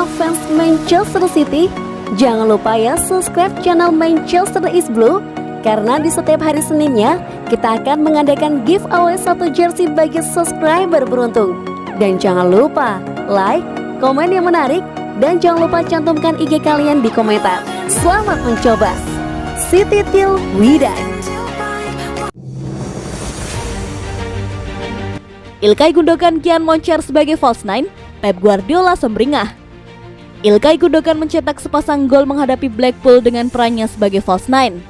semua fans Manchester City, jangan lupa ya subscribe channel Manchester is Blue, karena di setiap hari Seninnya kita akan mengadakan giveaway 1 jersey bagi subscriber beruntung. Dan jangan lupa like, komen yang menarik, dan jangan lupa cantumkan IG kalian di komentar. Selamat mencoba. City till we die. Ilkay Gundogan kian moncer sebagai false nine, Pep Guardiola sumringah. Ilkay Gundogan mencetak sepasang gol menghadapi Blackpool dengan perannya sebagai false nine.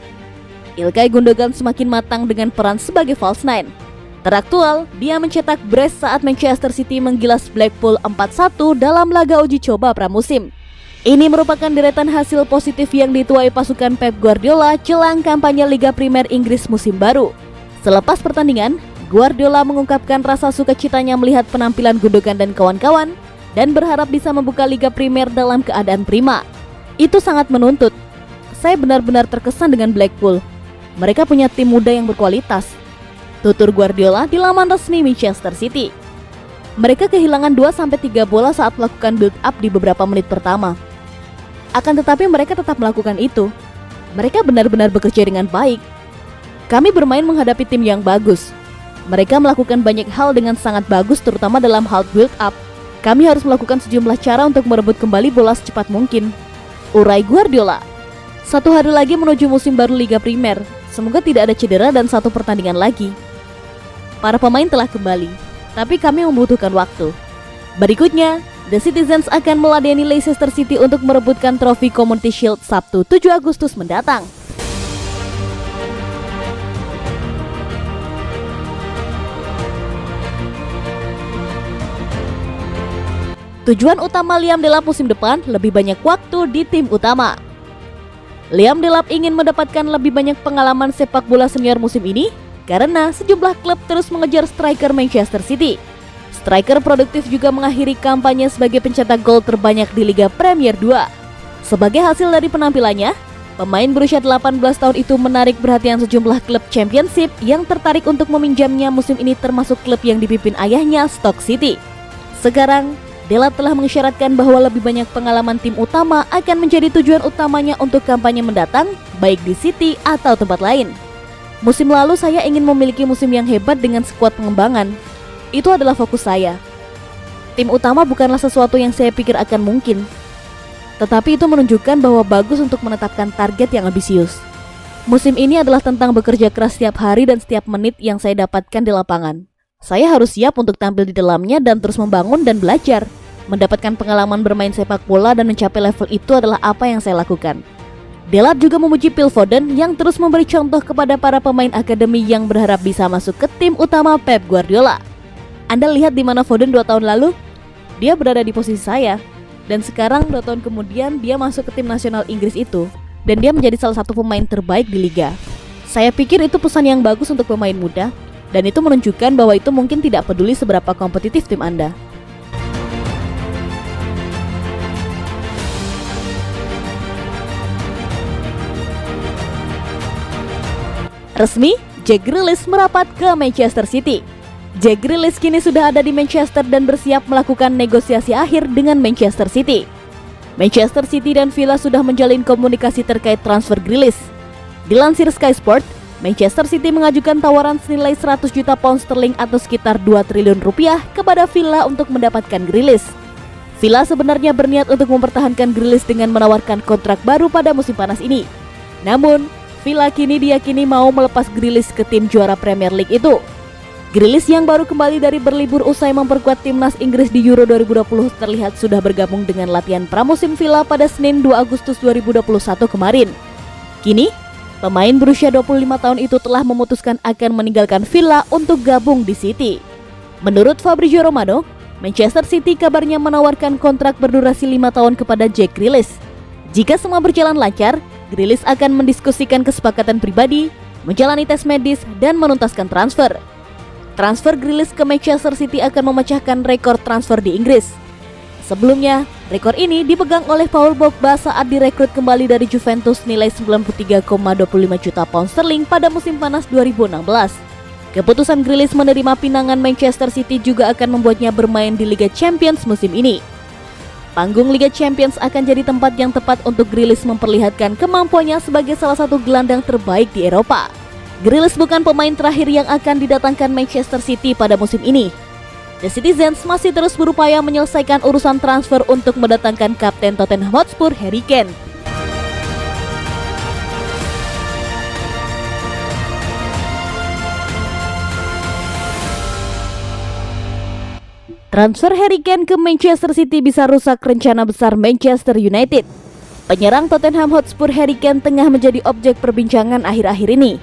Ilkay Gundogan semakin matang dengan peran sebagai false nine. Teraktual, dia mencetak brace saat Manchester City menggilas Blackpool 4-1 dalam laga uji coba pramusim. Ini merupakan deretan hasil positif yang dituai pasukan Pep Guardiola jelang kampanye Liga Primer Inggris musim baru. Selepas pertandingan, Guardiola mengungkapkan rasa sukacitanya melihat penampilan Gundogan dan kawan-kawan dan berharap bisa membuka Liga Primer dalam keadaan prima. Itu sangat menuntut. Saya benar-benar terkesan dengan Blackpool. Mereka punya tim muda yang berkualitas, tutur Guardiola di laman resmi Manchester City. Mereka kehilangan 2-3 bola saat melakukan build up di beberapa menit pertama. Akan tetapi mereka tetap melakukan itu. Mereka benar-benar bekerja dengan baik. Kami bermain menghadapi tim yang bagus. Mereka melakukan banyak hal dengan sangat bagus, terutama dalam hal build up. Kami harus melakukan sejumlah cara untuk merebut kembali bola secepat mungkin, urai Guardiola. 1 hari lagi menuju musim baru Liga Primer. Semoga tidak ada cedera dan 1 pertandingan lagi. Para pemain telah kembali, tapi kami membutuhkan waktu. Berikutnya, The Citizens akan meladeni Leicester City untuk merebutkan trofi Community Shield Sabtu 7 Agustus mendatang. Tujuan utama Liam Delap musim depan lebih banyak waktu di tim utama. Liam Delap ingin mendapatkan lebih banyak pengalaman sepak bola senior musim ini karena sejumlah klub terus mengejar striker Manchester City. Striker produktif juga mengakhiri kampanye sebagai pencetak gol terbanyak di Liga Premier 2. Sebagai hasil dari penampilannya, pemain berusia 18 tahun itu menarik perhatian sejumlah klub Championship yang tertarik untuk meminjamnya musim ini, termasuk klub yang dipimpin ayahnya, Stoke City. Sekarang, Delap telah mengisyaratkan bahwa lebih banyak pengalaman tim utama akan menjadi tujuan utamanya untuk kampanye mendatang, baik di City atau tempat lain. Musim lalu saya ingin memiliki musim yang hebat dengan skuad pengembangan. Itu adalah fokus saya. Tim utama bukanlah sesuatu yang saya pikir akan mungkin. Tetapi itu menunjukkan bahwa bagus untuk menetapkan target yang ambisius. Musim ini adalah tentang bekerja keras setiap hari dan setiap menit yang saya dapatkan di lapangan. Saya harus siap untuk tampil di dalamnya dan terus membangun dan belajar. Mendapatkan pengalaman bermain sepak bola dan mencapai level itu adalah apa yang saya lakukan. Delap juga memuji Phil Foden yang terus memberi contoh kepada para pemain akademi yang berharap bisa masuk ke tim utama Pep Guardiola. Anda lihat di mana Foden 2 tahun lalu? Dia berada di posisi saya. Dan sekarang 2 tahun kemudian dia masuk ke tim nasional Inggris itu. Dan dia menjadi salah satu pemain terbaik di liga. Saya pikir itu pesan yang bagus untuk pemain muda. Dan itu menunjukkan bahwa itu mungkin tidak peduli seberapa kompetitif tim Anda. Resmi, Jack Grealish merapat ke Manchester City. Jack Grealish kini sudah ada di Manchester dan bersiap melakukan negosiasi akhir dengan Manchester City. Manchester City dan Villa sudah menjalin komunikasi terkait transfer Grealish. Dilansir Sky Sport, Manchester City mengajukan tawaran senilai 100 juta pound sterling atau sekitar 2 triliun rupiah kepada Villa untuk mendapatkan Grealish. Villa sebenarnya berniat untuk mempertahankan Grealish dengan menawarkan kontrak baru pada musim panas ini. Namun, Villa kini diyakini mau melepas Grealish ke tim juara Premier League itu. Grealish yang baru kembali dari berlibur usai memperkuat timnas Inggris di Euro 2020 terlihat sudah bergabung dengan latihan pramusim Villa pada Senin 2 Agustus 2021 kemarin. Kini, pemain berusia 25 tahun itu telah memutuskan akan meninggalkan Villa untuk gabung di City. Menurut Fabrizio Romano, Manchester City kabarnya menawarkan kontrak berdurasi 5 tahun kepada Jack Grealish. Jika semua berjalan lancar, Grealish akan mendiskusikan kesepakatan pribadi, menjalani tes medis, dan menuntaskan transfer. Transfer Grealish ke Manchester City akan memecahkan rekor transfer di Inggris. Sebelumnya, rekor ini dipegang oleh Paul Pogba saat direkrut kembali dari Juventus nilai 93,25 juta pound sterling pada musim panas 2016. Keputusan Grealish menerima pinangan Manchester City juga akan membuatnya bermain di Liga Champions musim ini. panggung Liga Champions akan jadi tempat yang tepat untuk Grealish memperlihatkan kemampuannya sebagai salah satu gelandang terbaik di Eropa. Grealish bukan pemain terakhir yang akan didatangkan Manchester City pada musim ini. The Citizens masih terus berupaya menyelesaikan urusan transfer untuk mendatangkan kapten Tottenham Hotspur Harry Kane. Transfer Harry Kane ke Manchester City bisa rusak rencana besar Manchester United. Penyerang Tottenham Hotspur Harry Kane tengah menjadi objek perbincangan akhir-akhir ini.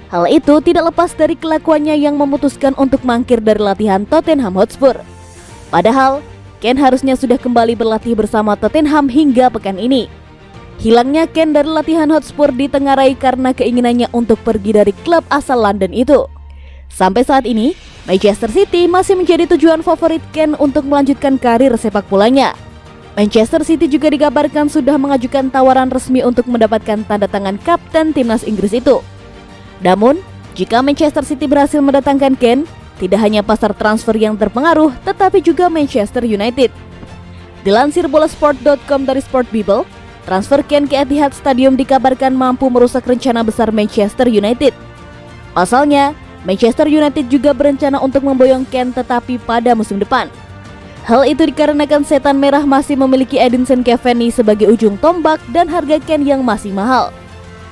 Hal itu tidak lepas dari kelakuannya yang memutuskan untuk mangkir dari latihan Tottenham Hotspur. Padahal, Kane harusnya sudah kembali berlatih bersama Tottenham hingga pekan ini. Hilangnya Kane dari latihan Hotspur ditengarai karena keinginannya untuk pergi dari klub asal London itu. Sampai saat ini, Manchester City masih menjadi tujuan favorit Kane untuk melanjutkan karir sepak bolanya. Manchester City juga dikabarkan sudah mengajukan tawaran resmi untuk mendapatkan tanda tangan kapten timnas Inggris itu. Namun, jika Manchester City berhasil mendatangkan Kane, tidak hanya pasar transfer yang terpengaruh, tetapi juga Manchester United. Dilansir bolasport.com dari Sport Bible, transfer Kane ke Etihad Stadium dikabarkan mampu merusak rencana besar Manchester United. Pasalnya, Manchester United juga berencana untuk memboyong Kane tetapi pada musim depan. Hal itu dikarenakan setan merah masih memiliki Edinson Cavani sebagai ujung tombak dan harga Kane yang masih mahal.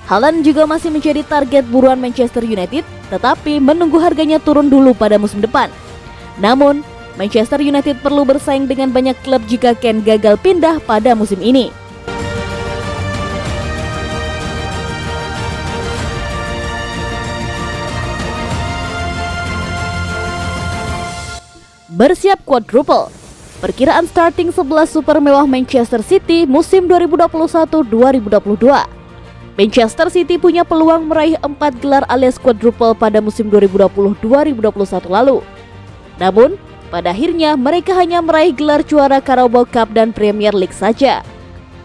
Haaland juga masih menjadi target buruan Manchester United, tetapi menunggu harganya turun dulu pada musim depan. Namun, Manchester United perlu bersaing dengan banyak klub jika Kane gagal pindah pada musim ini. Bersiap quadruple. Perkiraan starting 11 super mewah Manchester City musim 2021-2022. Manchester City punya peluang meraih 4 gelar alias quadruple pada musim 2020-2021 lalu. Namun, pada akhirnya mereka hanya meraih gelar juara Carabao Cup dan Premier League saja.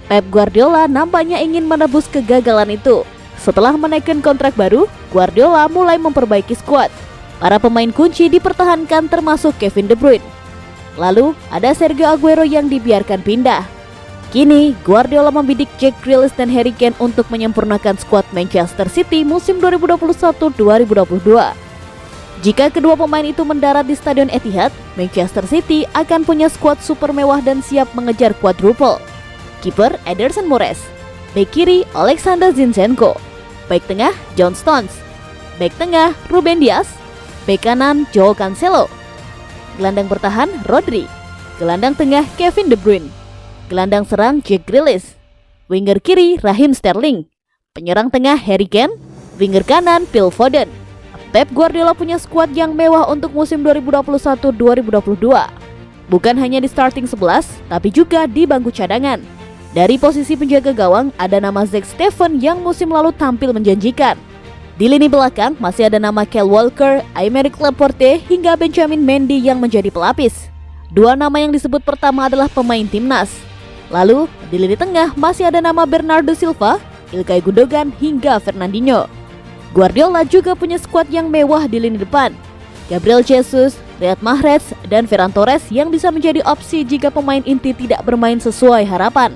Pep Guardiola nampaknya ingin menebus kegagalan itu. Setelah menaikkan kontrak baru, Guardiola mulai memperbaiki skuad. Para pemain kunci dipertahankan termasuk Kevin De Bruyne. Lalu ada Sergio Aguero yang dibiarkan pindah. Kini Guardiola membidik Jack Grealish dan Harry Kane untuk menyempurnakan skuad Manchester City musim 2021-2022. Jika kedua pemain itu mendarat di Stadion Etihad, Manchester City akan punya skuad super mewah dan siap mengejar quadruple. Kiper Ederson Moraes, bek kiri Alexander Zinchenko, bek tengah John Stones, bek tengah Ruben Dias, bek kanan Joao Cancelo, gelandang bertahan Rodri, gelandang tengah Kevin De Bruyne, gelandang serang Jack Grealish, winger kiri Raheem Sterling, penyerang tengah Harry Kane, winger kanan Phil Foden. Pep Guardiola punya skuad yang mewah untuk musim 2021-2022. Bukan hanya di starting 11, tapi juga di bangku cadangan. Dari posisi penjaga gawang ada nama Zack Steffen yang musim lalu tampil menjanjikan. Di lini belakang masih ada nama Kyle Walker, Aymeric Laporte hingga Benjamin Mendy yang menjadi pelapis. Dua nama yang disebut pertama adalah pemain timnas. Lalu di lini tengah masih ada nama Bernardo Silva, Ilkay Gundogan hingga Fernandinho. Guardiola juga punya skuad yang mewah di lini depan. Gabriel Jesus, Riyad Mahrez dan Ferran Torres yang bisa menjadi opsi jika pemain inti tidak bermain sesuai harapan.